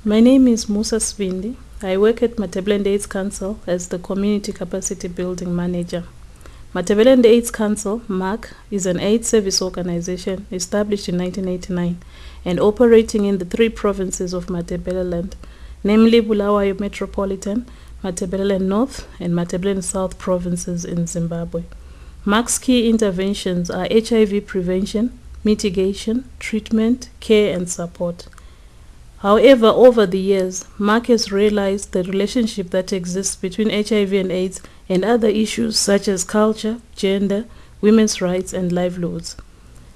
My name is Musa.wmv. I work at HIV and AIDS Council as the Community Capacity Building Manager. HIV and AIDS Council, MAC, is an AIDS service organization established in 1989 and operating in the 3 provinces of Matabeleland, namely Bulawayo Metropolitan, Matabeleland North, and Matabeleland South provinces in Zimbabwe. MAC's key interventions are HIV prevention, mitigation, treatment, care, and support. However, over the years, MAC has realized the relationship that exists between HIV and AIDS and other issues such as culture, gender, women's rights, and livelihoods.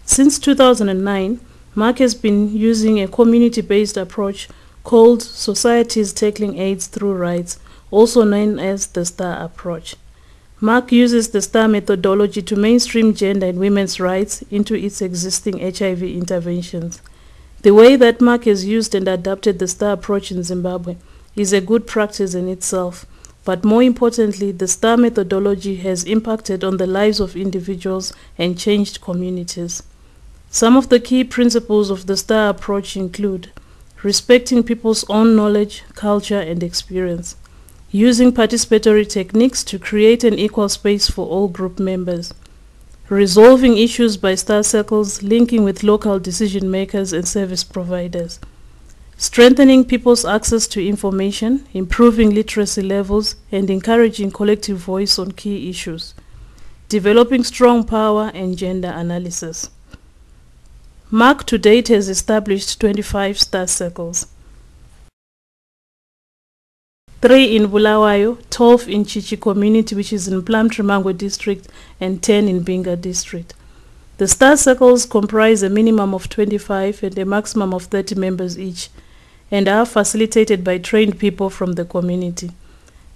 Since 2009, MAC has been using a community-based approach called Societies Tackling AIDS Through Rights, also known as the STAR approach. MAC uses the STAR methodology to mainstream gender and women's rights into its existing HIV interventions. The way that MAC has used and adapted the STAR approach in Zimbabwe is a good practice in itself, but more importantly, the STAR methodology has impacted on the lives of individuals and changed communities. Some of the key principles of the STAR approach include respecting people's own knowledge, culture, and experience, using participatory techniques to create an equal space for all group members, resolving issues by STAR circles linking with local decision makers and service providers, strengthening people's access to information, improving literacy levels, and encouraging collective voice on key issues, developing strong power and gender analysis. MAC to date has established 25 STAR circles, 3 in Bulawayo, 12 in Chichi community, which is in Plum-Trimango district, and 10 in Binga district. The STAR circles comprise a minimum of 25 and a maximum of 30 members each, and are facilitated by trained people from the community.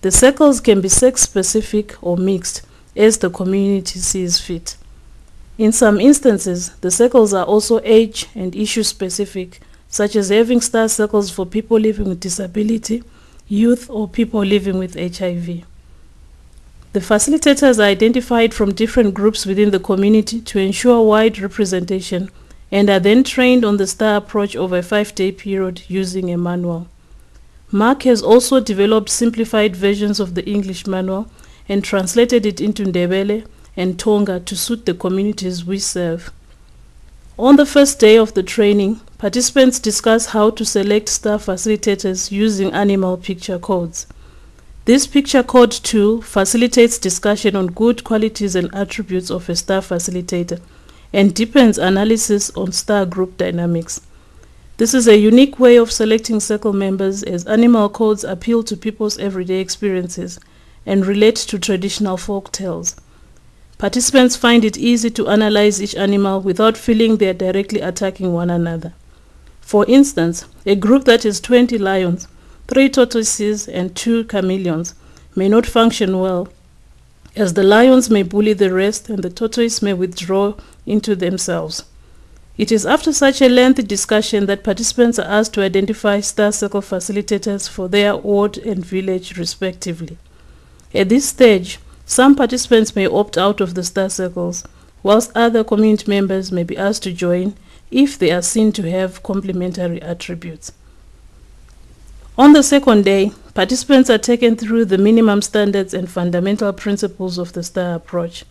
The circles can be sex-specific or mixed, as the community sees fit. In some instances, the circles are also age and issue-specific, such as having STAR circles for people living with disability, youth, or people living with HIV. The facilitators are identified from different groups within the community to ensure wide representation and are then trained on the STAR approach over a 5-day period using a manual. MAC has also developed simplified versions of the English manual and translated it into Ndebele and Tonga to suit the communities we serve. On the first day of the training, participants discuss how to select STAR facilitators using animal picture codes. This picture code tool facilitates discussion on good qualities and attributes of a STAR facilitator and deepens analysis on STAR group dynamics. This is a unique way of selecting circle members, as animal codes appeal to people's everyday experiences and relate to traditional folk tales. Participants find it easy to analyze each animal without feeling they are directly attacking one another. For instance, a group that is 20 lions, 3 tortoises, and 2 chameleons may not function well, as the lions may bully the rest and the tortoise may withdraw into themselves. It is after such a lengthy discussion that participants are asked to identify STAR circle facilitators for their ward and village respectively. At this stage, some participants may opt out of the STAR circles, whilst other community members may be asked to join if they are seen to have complementary attributes. On the second day, participants are taken through the minimum standards and fundamental principles of the STAR approach.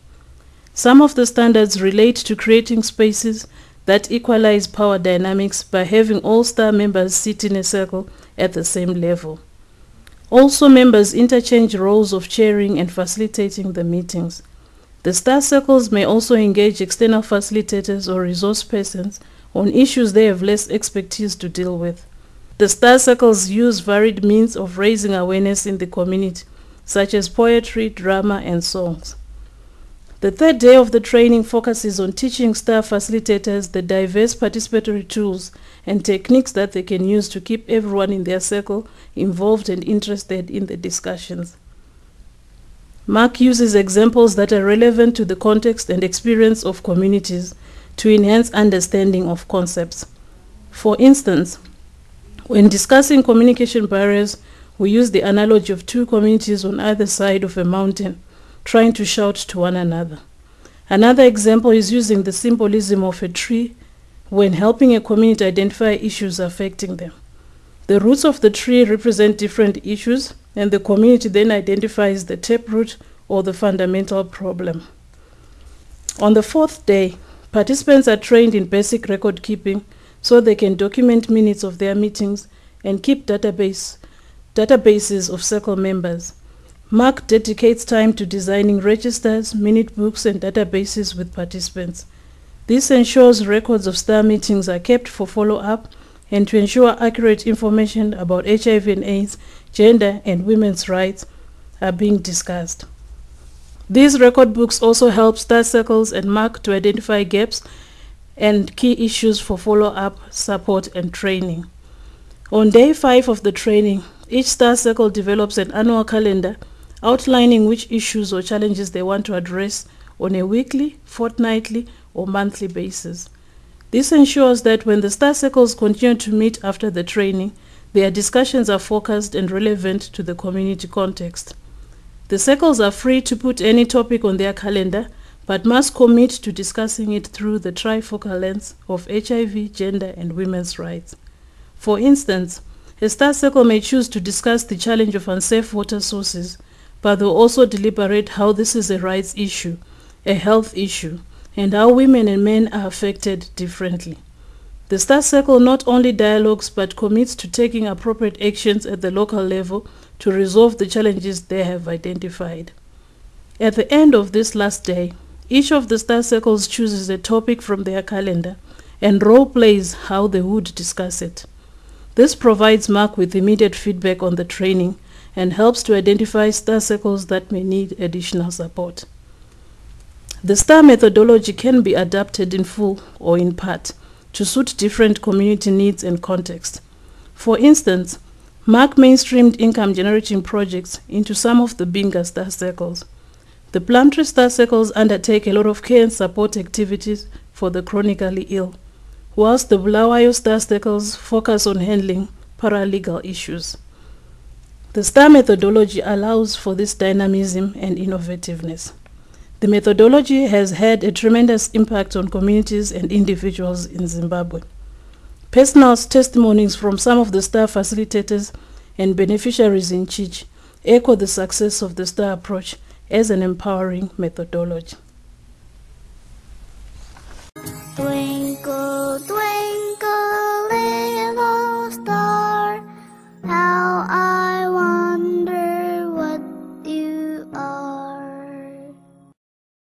Some of the standards relate to creating spaces that equalize power dynamics by having all STAR members sit in a circle at the same level. Also, members interchange roles of chairing and facilitating the meetings. The STAR circles may also engage external facilitators or resource persons on issues they have less expertise to deal with. The STAR circles use varied means of raising awareness in the community, such as poetry, drama, and songs. The third day of the training focuses on teaching STAR facilitators the diverse participatory tools and techniques that they can use to keep everyone in their circle involved and interested in the discussions. MAC uses examples that are relevant to the context and experience of communities to enhance understanding of concepts. For instance, when discussing communication barriers, we use the analogy of 2 communities on either side of a mountain trying to shout to one another. Another example is using the symbolism of a tree when helping a community identify issues affecting them. The roots of the tree represent different issues, and the community then identifies the taproot or the fundamental problem. On the fourth day, participants are trained in basic record keeping so they can document minutes of their meetings and keep databases of circle members. Mark dedicates time to designing registers, minute books, and databases with participants. This ensures records of STAR meetings are kept for follow-up and to ensure accurate information about HIV and AIDS, gender, and women's rights are being discussed. These record books also help STAR circles and Mark to identify gaps and key issues for follow-up, support, and training. On day 5 of the training, each STAR circle develops an annual calendar outlining which issues or challenges they want to address on a weekly, fortnightly, or monthly basis. This ensures that when the STAR circles continue to meet after the training, their discussions are focused and relevant to the community context. The circles are free to put any topic on their calendar, but must commit to discussing it through the trifocal lens of HIV, gender, and women's rights. For instance, a STAR circle may choose to discuss the challenge of unsafe water sources, but they'll also deliberate how this is a rights issue, a health issue, and how women and men are affected differently. The STAR circle not only dialogues but commits to taking appropriate actions at the local level to resolve the challenges they have identified. At the end of this last day, each of the STAR circles chooses a topic from their calendar and role plays how they would discuss it. This provides Mark with immediate feedback on the training and helps to identify STAR circles that may need additional support. The STAR methodology can be adapted in full or in part to suit different community needs and contexts. For instance, Mark mainstreamed income-generating projects into some of the Binga STAR circles. The Plumtree STAR circles undertake a lot of care and support activities for the chronically ill, whilst the Bulawayo STAR circles focus on handling paralegal issues. The STAR methodology allows for this dynamism and innovativeness. The methodology has had a tremendous impact on communities and individuals in Zimbabwe. Personal testimonies from some of the STAR facilitators and beneficiaries in Chichi echo the success of the STAR approach as an empowering methodology.